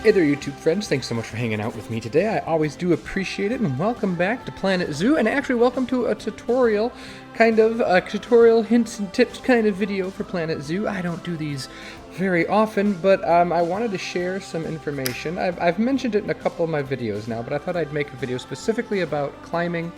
Hey there, YouTube friends. Thanks so much for hanging out with me today. I always do appreciate it, and welcome back to Planet Zoo, and actually welcome to a tutorial, hints and tips kind of video for Planet Zoo. I don't do these very often, but I wanted to share some information. I've mentioned it in a couple of my videos now, but I thought I'd make a video specifically about climbing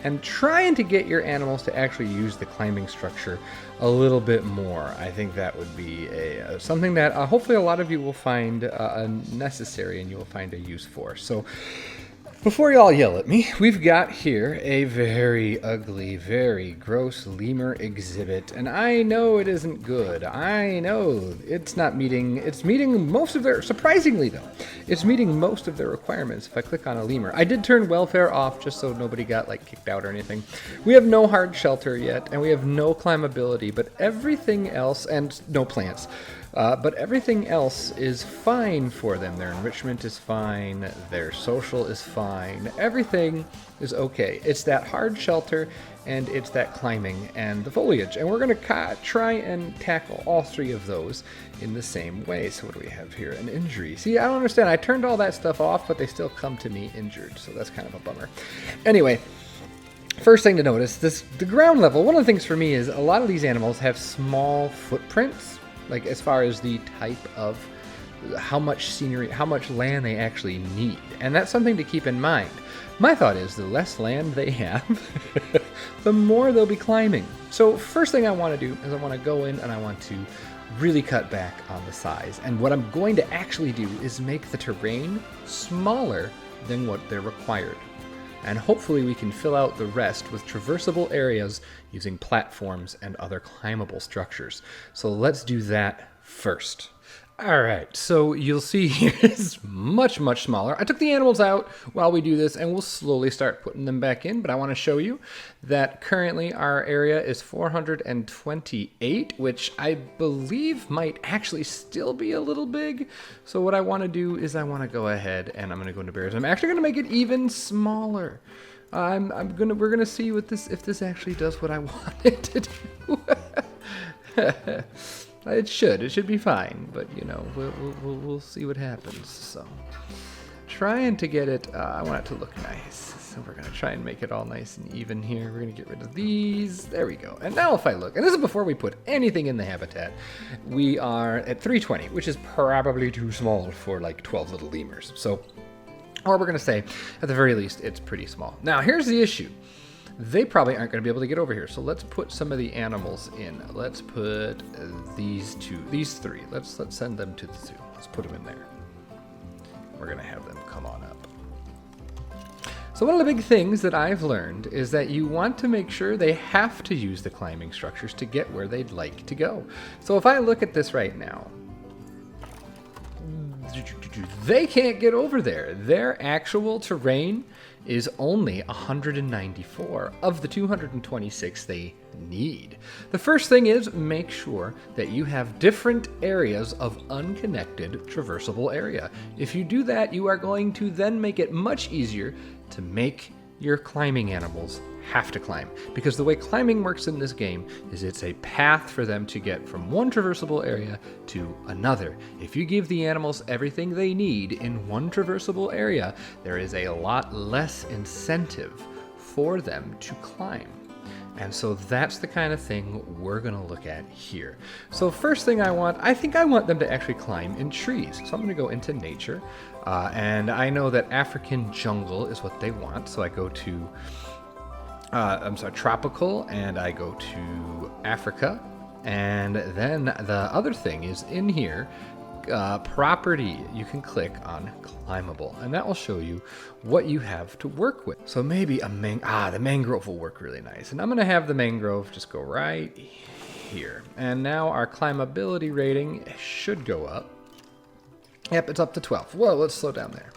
and trying to get your animals to actually use the climbing structure a little bit more. I think that would be something that hopefully a lot of you will find necessary and you will find a use for. So before y'all yell at me, we've got here a very ugly, very gross lemur exhibit, and I know it isn't good. I know it's meeting most of their, surprisingly though, it's meeting most of their requirements. If I click on a lemur, I did turn welfare off just so nobody got like kicked out or anything. We have no hard shelter yet, and we have no climbability, but everything else, and no plants. But everything else is fine for them. Their enrichment is fine, their social is fine, everything is okay. It's that hard shelter and it's that climbing and the foliage. And we're going to try and tackle all three of those in the same way. So what do we have here? An injury. See, I don't understand. I turned all that stuff off, but they still come to me injured. So that's kind of a bummer. Anyway. First thing to notice, the ground level, one of the things for me is a lot of these animals have small footprints. Like as far as the type of how much scenery, how much land they actually need. And that's something to keep in mind. My thought is the less land they have, the more they'll be climbing. So first thing I want to do is I want to go in and I want to really cut back on the size. And what I'm going to actually do is make the terrain smaller than what they're required. And hopefully we can fill out the rest with traversable areas using platforms and other climbable structures. So let's do that first. All right, so you'll see here it's much, much smaller. I took the animals out while we do this, and we'll slowly start putting them back in, but I want to show you that currently our area is 428, which I believe might actually still be a little big. So what I want to do is I want to go ahead and I'm going to go into bears. I'm actually going to make it even smaller. We're gonna see if this actually does what I want it to do. It should be fine, but you know, we'll see what happens. So, trying to get it, I want it to look nice. So we're gonna try and make it all nice and even here. We're gonna get rid of these. There we go. And now if I look, and this is before we put anything in the habitat, we are at 320, which is probably too small for like 12 little lemurs. So, or we're gonna say, at the very least, it's pretty small. Now here's the issue. They probably aren't going to be able to get over here. So let's put some of the animals in. Let's put these three. Let's send them to the zoo. Let's put them in there. We're going to have them come on up. So one of the big things that I've learned is that you want to make sure they have to use the climbing structures to get where they'd like to go. So if I look at this right now, they can't get over there. Their actual terrain is only 194 of the 226 they need. The first thing is make sure that you have different areas of unconnected traversable area. If you do that, you are going to then make it much easier to make your climbing animals have to climb, because the way climbing works in this game is it's a path for them to get from one traversable area to another. If you give the animals everything they need in one traversable area, there is a lot less incentive for them to climb. And so that's the kind of thing we're going to look at here. So first thing I think I want them to actually climb in trees. So I'm going to go into nature, and I know that African jungle is what they want. So I go to tropical, and I go to Africa. And then the other thing is in here, property, you can click on climbable, and that will show you what you have to work with. So maybe the mangrove will work really nice. And I'm going to have the mangrove just go right here. And now our climbability rating should go up. Yep, it's up to 12. Well, let's slow down there.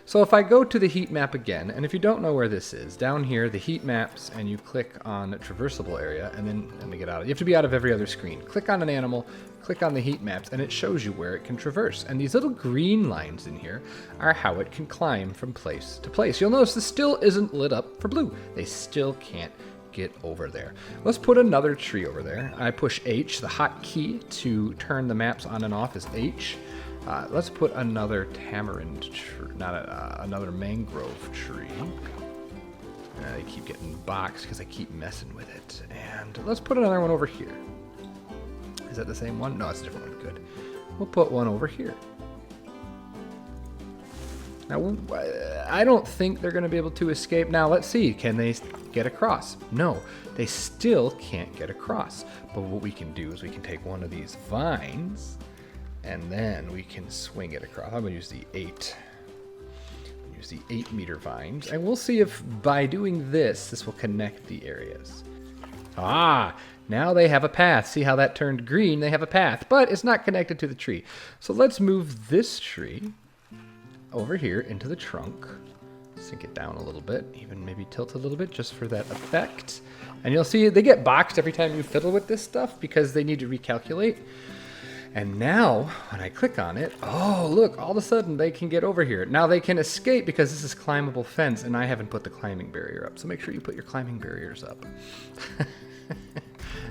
So if I go to the heat map again, and if you don't know where this is, down here, the heat maps, and you click on traversable area, and then let me get out of it. You have to be out of every other screen. Click on an animal, click on the heat maps, and it shows you where it can traverse. And these little green lines in here are how it can climb from place to place. You'll notice this still isn't lit up for blue. They still can't get over there. Let's put another tree over there. I push H, the hotkey to turn the maps on and off is H. Let's put another tamarind tree, not another mangrove tree. They keep getting boxed because I keep messing with it. And let's put another one over here. Is that the same one? No, it's a different one. Good. We'll put one over here. Now, I don't think they're going to be able to escape. Now, let's see. Can they get across? No, they still can't get across. But what we can do is we can take one of these vines, and then we can swing it across. I'm going to use the 8-meter vines, and we'll see if by doing this will connect the areas. Ah, now they have a path. See how that turned green? They have a path, but it's not connected to the tree. So let's move this tree over here into the trunk. Sink it down a little bit, even maybe tilt a little bit just for that effect. And you'll see they get boxed every time you fiddle with this stuff because they need to recalculate. And now, when I click on it, oh, look, all of a sudden they can get over here. Now they can escape because this is climbable fence, and I haven't put the climbing barrier up. So make sure you put your climbing barriers up.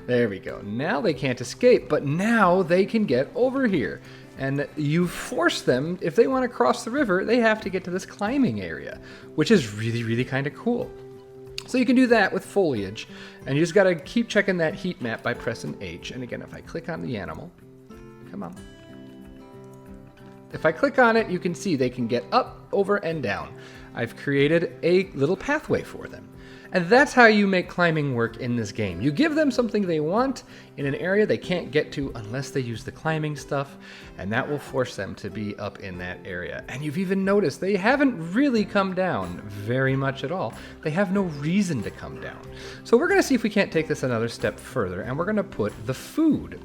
There we go. Now they can't escape, but now they can get over here. And you force them, if they want to cross the river, they have to get to this climbing area, which is really, really kind of cool. So you can do that with foliage, and you just got to keep checking that heat map by pressing H. And again, if I click on the animal, come on. If I click on it, you can see they can get up, over, and down. I've created a little pathway for them. And that's how you make climbing work in this game. You give them something they want in an area they can't get to unless they use the climbing stuff, and that will force them to be up in that area. And you've even noticed they haven't really come down very much at all. They have no reason to come down. So we're going to see if we can't take this another step further, and we're going to put the food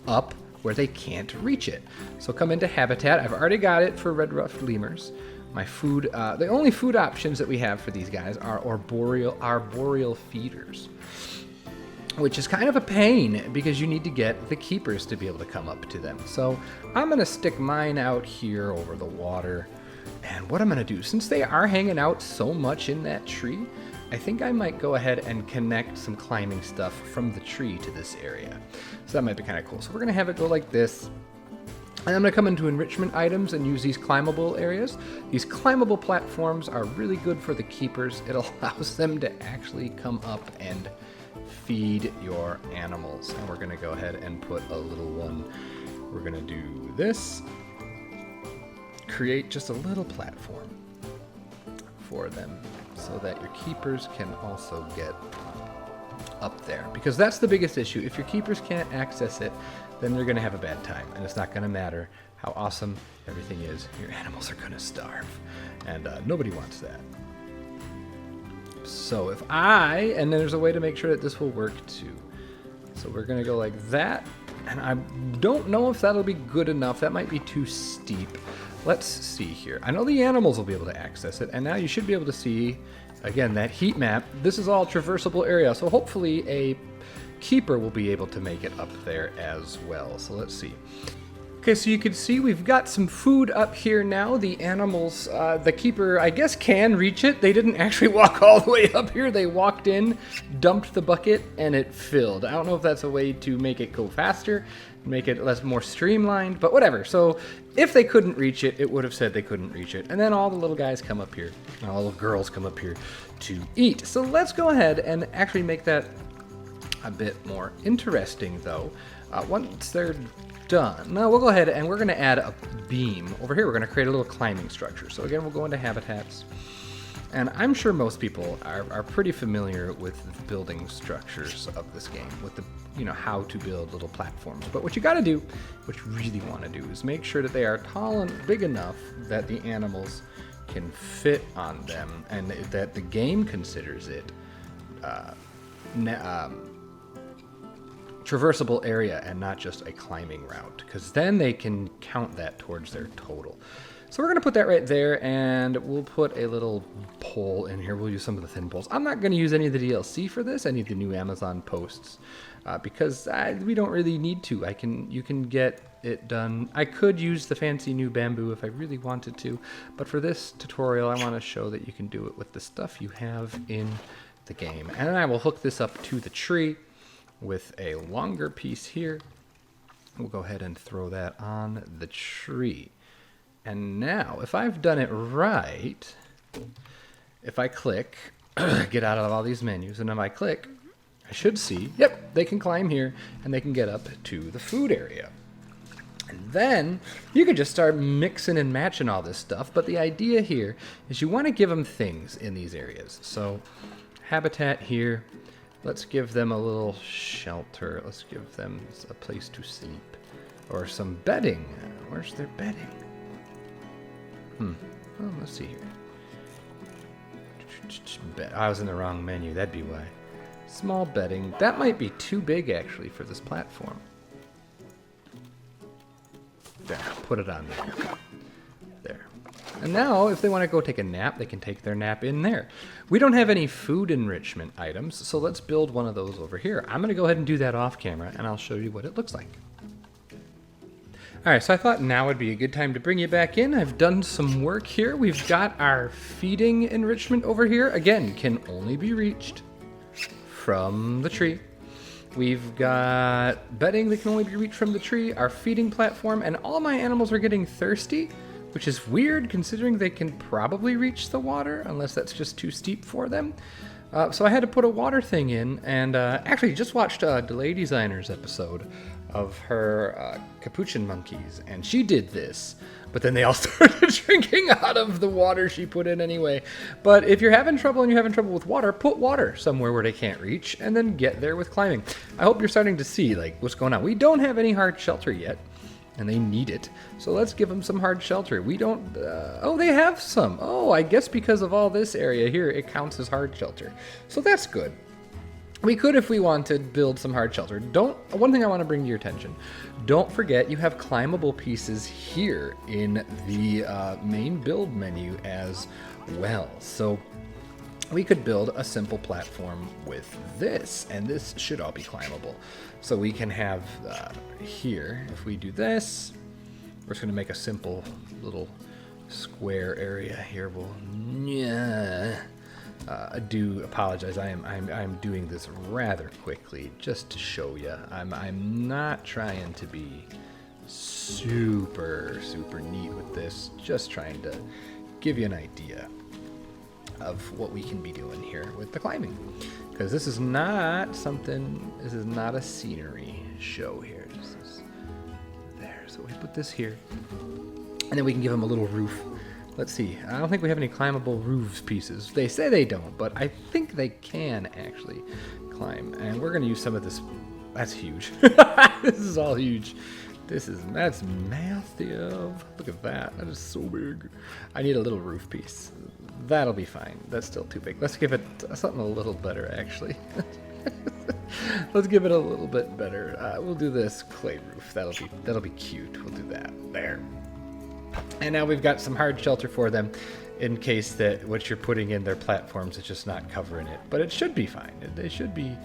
up where they can't reach it. So come into habitat. I've already got it for red ruffed lemurs. My food, the only food options that we have for these guys are arboreal feeders, which is kind of a pain because you need to get the keepers to be able to come up to them. So I'm going to stick mine out here over the water. And what I'm going to do, since they are hanging out so much in that tree, I think I might go ahead and connect some climbing stuff from the tree to this area. So that might be kind of cool. So we're going to have it go like this. And I'm going to come into enrichment items and use these climbable areas. These climbable platforms are really good for the keepers. It allows them to actually come up and feed your animals. And we're going to go ahead and put a little one. We're going to do this. Create just a little platform for them so that your keepers can also get up there. Because that's the biggest issue. If your keepers can't access it, then they're going to have a bad time, and it's not going to matter how awesome everything is. Your animals are going to starve, and nobody wants that. So and there's a way to make sure that this will work too. So we're going to go like that, and I don't know if that'll be good enough. That might be too steep. Let's see here. I know the animals will be able to access it, and now you should be able to see, again, that heat map. This is all traversable area, so hopefully a keeper will be able to make it up there as well. So let's see. Okay, so you can see we've got some food up here now. The animals, the keeper, I guess, can reach it. They didn't actually walk all the way up here. They walked in, dumped the bucket, and it filled. I don't know if that's a way to make it go faster, make it more streamlined, but whatever. So if they couldn't reach it, it would have said they couldn't reach it. And then all the little guys come up here, and all the little girls come up here to eat. So let's go ahead and actually make that a bit more interesting, though. Once they're done, now we'll go ahead and we're going to add a beam over here. We're going to create a little climbing structure. So again, we'll go into habitats, and I'm sure most people are pretty familiar with the building structures of this game, with the how to build little platforms. But what you got to do, what you really want to do, is make sure that they are tall and big enough that the animals can fit on them, and that the game considers it traversable area and not just a climbing route, because then they can count that towards their total. So we're going to put that right there, and we'll put a little pole in here. We'll use some of the thin poles. I'm not going to use any of the DLC for this, any of the new Amazon posts, because we don't really need to. You can get it done. I could use the fancy new bamboo if I really wanted to, but for this tutorial, I want to show that you can do it with the stuff you have in the game. And I will hook this up to the tree with a longer piece here, We'll go ahead and throw that on the tree. And now, if I've done it right, if I click, get out of all these menus, and if I click, I should see, yep, they can climb here, and they can get up to the food area. And then you can just start mixing and matching all this stuff, but the idea here is you want to give them things in these areas. So habitat here, let's give them a little shelter. Let's give them a place to sleep. Or some bedding. Where's their bedding? Well, let's see here. I was in the wrong menu, that'd be why. Small bedding. That might be too big, actually, for this platform. There, put it on there. There. And now, if they want to go take a nap, they can take their nap in there. We don't have any food enrichment items, so let's build one of those over here. I'm going to go ahead and do that off camera, and I'll show you what it looks like. Alright, so I thought now would be a good time to bring you back in. I've done some work here. We've got our feeding enrichment over here. Again, can only be reached from the tree. We've got bedding that can only be reached from the tree, our feeding platform, and all my animals are getting thirsty, which is weird considering they can probably reach the water, unless that's just too steep for them. So I had to put a water thing in, and actually just watched a Delay Designers episode of her capuchin monkeys, and she did this, but then they all started drinking out of the water she put in anyway. But if you're having trouble and you're having trouble with water, put water somewhere where they can't reach, and then get there with climbing. I hope you're starting to see like what's going on. We don't have any hard shelter yet, and they need it, so let's give them some hard shelter. We don't, oh, they have some. Oh, I guess because of all this area here, it counts as hard shelter, so that's good. We could, if we wanted, build some hard shelter. One thing I want to bring to your attention, don't forget you have climbable pieces here in the main build menu as well. So we could build a simple platform with this, and this should all be climbable. So we can have here, if we do this, we're just going to make a simple little square area here. I do apologize. I'm doing this rather quickly just to show you. I'm not trying to be super neat with this. Just trying to give you an idea of what we can be doing here with the climbing, because this is not something. This is not a scenery show here. This is there. So we put this here, and then we can give them a little roof. Let's see. I don't think we have any climbable roofs pieces. They say they don't, but I think they can actually climb. And we're going to use some of this. That's huge. This is all huge. That's massive. Look at that. That is so big. I need a little roof piece. That'll be fine. That's still too big. Let's give it something a little better, actually. Let's give it a little bit better. We'll do this clay roof. That'll be cute. We'll do that. There. And now we've got some hard shelter for them in case that what you're putting in their platforms is just not covering it. But it should be fine. They should be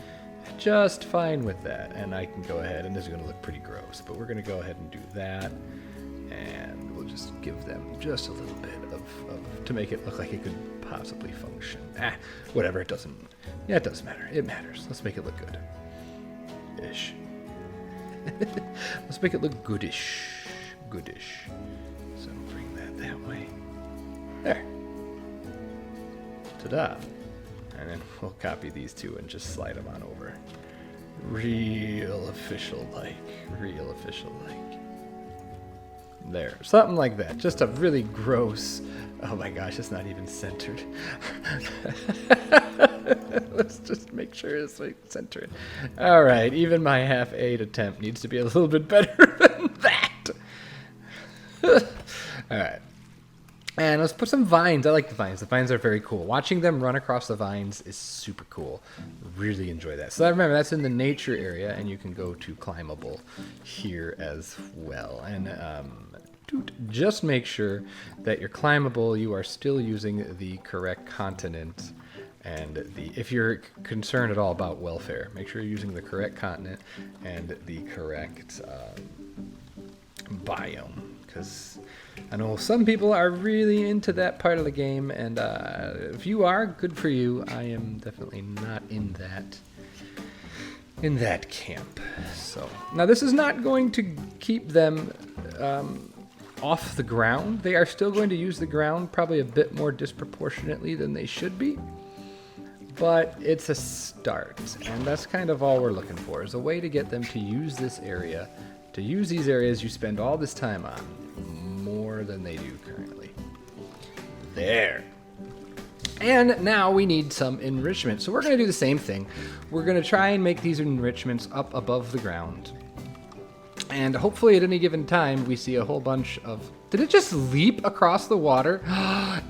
just fine with that. And I can go ahead, and this is going to look pretty gross, but we're going to go ahead and do that. And we'll just give them just a little bit of to make it look like it could possibly function. Whatever, it doesn't matter. It matters. Let's make it look good. Ish. Let's make it look goodish. So bring that way. There. Ta-da. And then we'll copy these two and just slide them on over. Real official-like. There. Something like that. Just a really gross... Oh my gosh, it's not even centered. Let's just make sure it's like centered. Alright, even my half-aid attempt needs to be a little bit better than that. Alright. And let's put some vines. I like the vines. The vines are very cool. Watching them run across the vines is super cool. Really enjoy that. So remember, that's in the nature area, and you can go to climbable here as well. And just make sure that you're climbable. You are still using the correct continent. And if you're concerned at all about welfare, make sure you're using the correct continent and the correct biome. Because I know some people are really into that part of the game, and if you are, good for you. I am definitely not in that. in that camp. So now this is not going to keep them off the ground. They are still going to use the ground probably a bit more disproportionately than they should be, but it's a start, and that's kind of all we're looking for, is a way to get them to use this area, to use these areas you spend all this time on more than they do currently. There. And now we need some enrichment. So we're going to do the same thing. We're going to try and make these enrichments up above the ground. And hopefully at any given time we see a whole bunch of... Did it just leap across the water?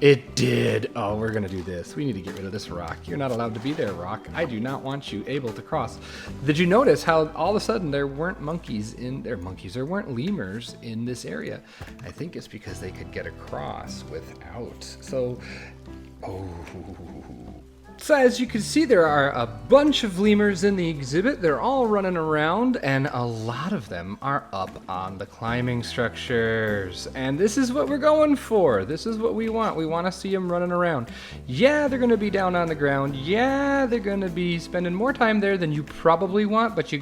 It did. Oh, we're going to do this. We need to get rid of this rock. You're not allowed to be there, rock. I do not want you able to cross. Did you notice how all of a sudden there weren't there weren't lemurs in this area? I think it's because they could get across without. So... Oh. So as you can see, there are a bunch of lemurs in the exhibit. They're all running around, and a lot of them are up on the climbing structures. And this is what we're going for. This is what we want. We want to see them running around. Yeah, they're going to be down on the ground. Yeah, they're going to be spending more time there than you probably want, but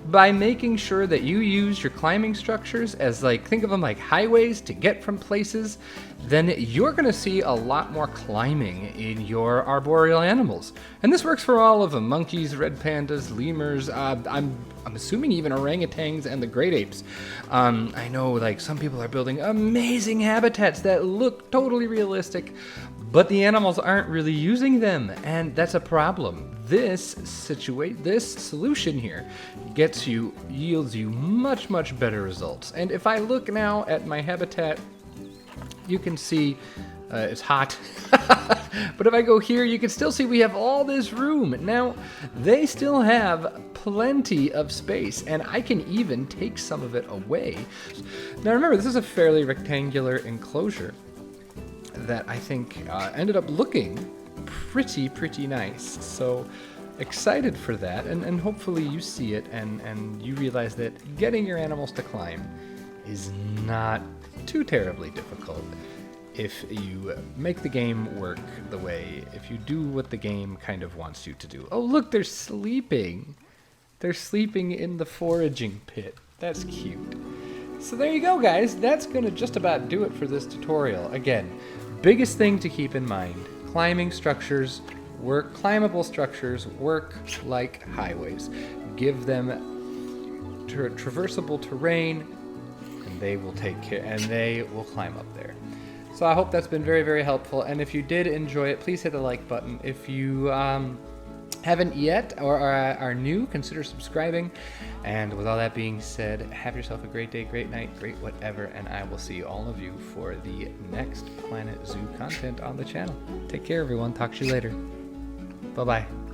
by making sure that you use your climbing structures as, like, think of them like highways to get from places, then you're going to see a lot more climbing in your arboreal animals. And this works for all of them: monkeys, red pandas, lemurs, I'm assuming even orangutans and the great apes. I know, like, some people are building amazing habitats that look totally realistic, but the animals aren't really using them, and that's a problem. This solution here yields you much, much better results. And if I look now at my habitat, you can see it's hot. But if I go here, you can still see we have all this room. Now, they still have plenty of space, and I can even take some of it away. Now remember, this is a fairly rectangular enclosure that I think ended up looking pretty nice. So excited for that, and hopefully you see it and you realize that getting your animals to climb is not too terribly difficult if you make the game work if you do what the game kind of wants you to do. Oh, look, they're sleeping. They're sleeping in the foraging pit. That's cute. So there you go, guys. That's gonna just about do it for this tutorial. Again, biggest thing to keep in mind: climbable structures work like highways. Give them traversable terrain, and they will they will climb up there. So I hope that's been very, very helpful. And if you did enjoy it, please hit the like button. If you haven't yet or are new, consider subscribing. And with all that being said, have yourself a great day, great night, great whatever, and I will see all of you for the next Planet Zoo content on the channel. Take care, everyone. Talk to you later. Bye-bye.